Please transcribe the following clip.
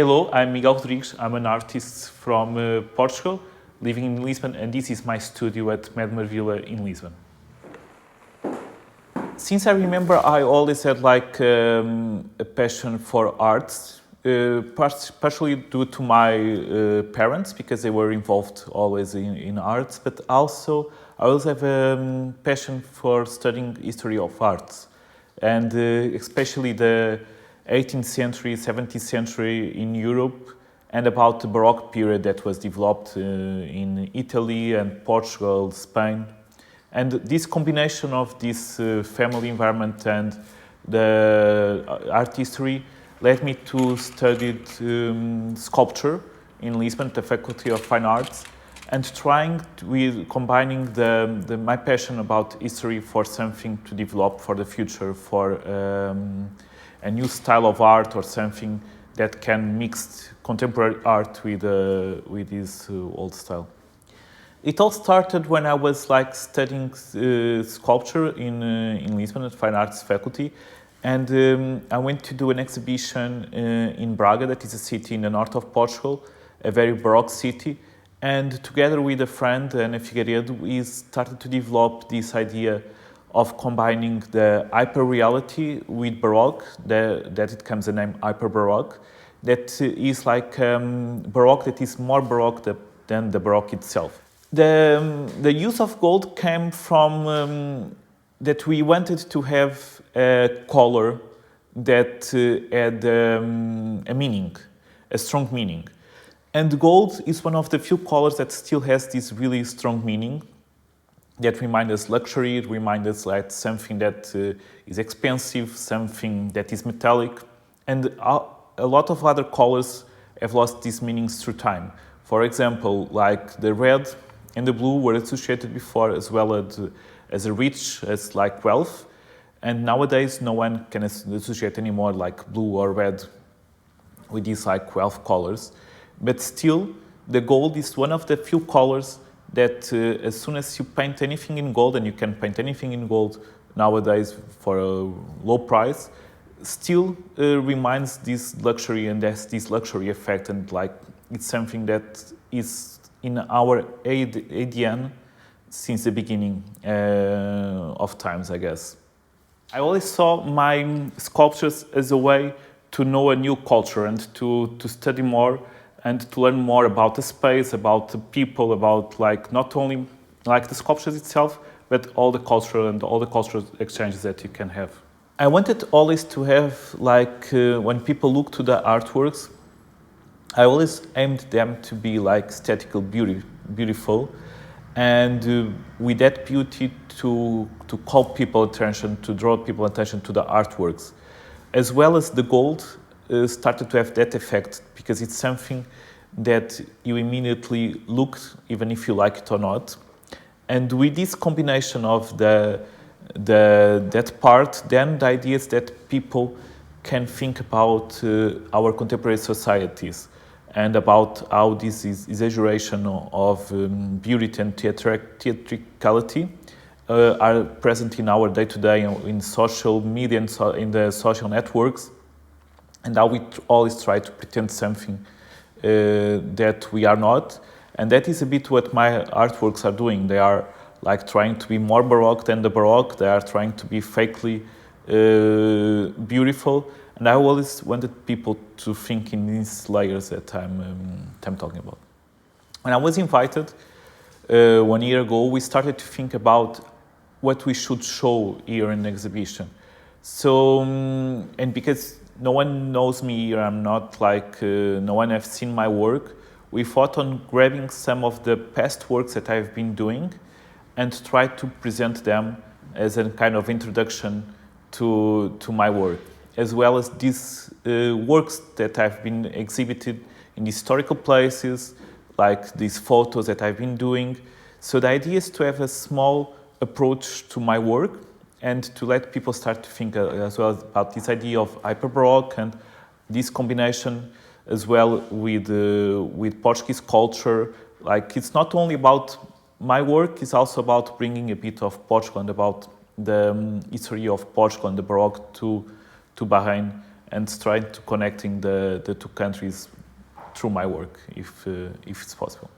Hello, I'm Miguel Rodrigues. I'm an artist from Portugal, living in Lisbon, and this is my studio at Medmer Villa in Lisbon. Since I remember, I always had a passion for arts, partially due to my parents, because they were involved always in arts, but also I always have a passion for studying history of arts, and especially the 18th century, 17th century in Europe, and about the Baroque period that was developed in Italy and Portugal, Spain. And this combination of this family environment and the art history led me to study sculpture in Lisbon at the Faculty of Fine Arts, and combining my passion about history for something to develop for the future, for a new style of art or something that can mix contemporary art with this old style. It all started when I was studying sculpture in Lisbon at Fine Arts Faculty, and I went to do an exhibition in Braga, that is a city in the north of Portugal, a very Baroque city, and together with a friend, Ana Figueiredo, we started to develop this idea of combining the hyper-reality with Baroque, that it comes the name hyper-Baroque, that is Baroque that is more Baroque than the Baroque itself. The use of gold came from that we wanted to have a color that had a meaning, a strong meaning. And gold is one of the few colors that still has this really strong meaning, that reminds us luxury, it reminds us something that is expensive, something that is metallic. And a lot of other colors have lost these meanings through time. For example, the red and the blue were associated before as well as a rich, as wealth. And nowadays, no one can associate anymore blue or red with these wealth colors. But still, the gold is one of the few colors that as soon as you paint anything in gold, and you can paint anything in gold nowadays for a low price, still reminds this luxury and has this luxury effect, and it's something that is in our ADN since the beginning of times, I guess. I always saw my sculptures as a way to know a new culture and to study more and to learn more about the space, about the people, about not only the sculptures itself, but all the culture and all the cultural exchanges that you can have. I wanted always to have, when people look to the artworks, I always aimed them to be aesthetical beautiful, and with that beauty to call people attention, to draw people attention to the artworks. As well as the gold started to have that effect, because it's something that you immediately look, even if you like it or not. And with this combination of that part, then the idea is that people can think about our contemporary societies and about how this exaggeration of beauty and theatricality are present in our day-to-day in social media and in the social networks, and how we always try to pretend something that we are not. And that is a bit what my artworks are doing. They are trying to be more Baroque than the Baroque. They are trying to be fakely beautiful. And I always wanted people to think in these layers that I'm talking about. When I was invited 1 year ago, we started to think about what we should show here in the exhibition. So, and because no one knows me here, I'm not no one has seen my work, we thought on grabbing some of the past works that I've been doing and try to present them as a kind of introduction to my work, as well as these works that I've been exhibited in historical places, these photos that I've been doing. So the idea is to have a small approach to my work and to let people start to think as well about this idea of hyper-Baroque and this combination as well with Portuguese culture. It's not only about my work, it's also about bringing a bit of Portugal and about the history of Portugal and the Baroque to Bahrain and trying to connecting the two countries through my work, if it's possible.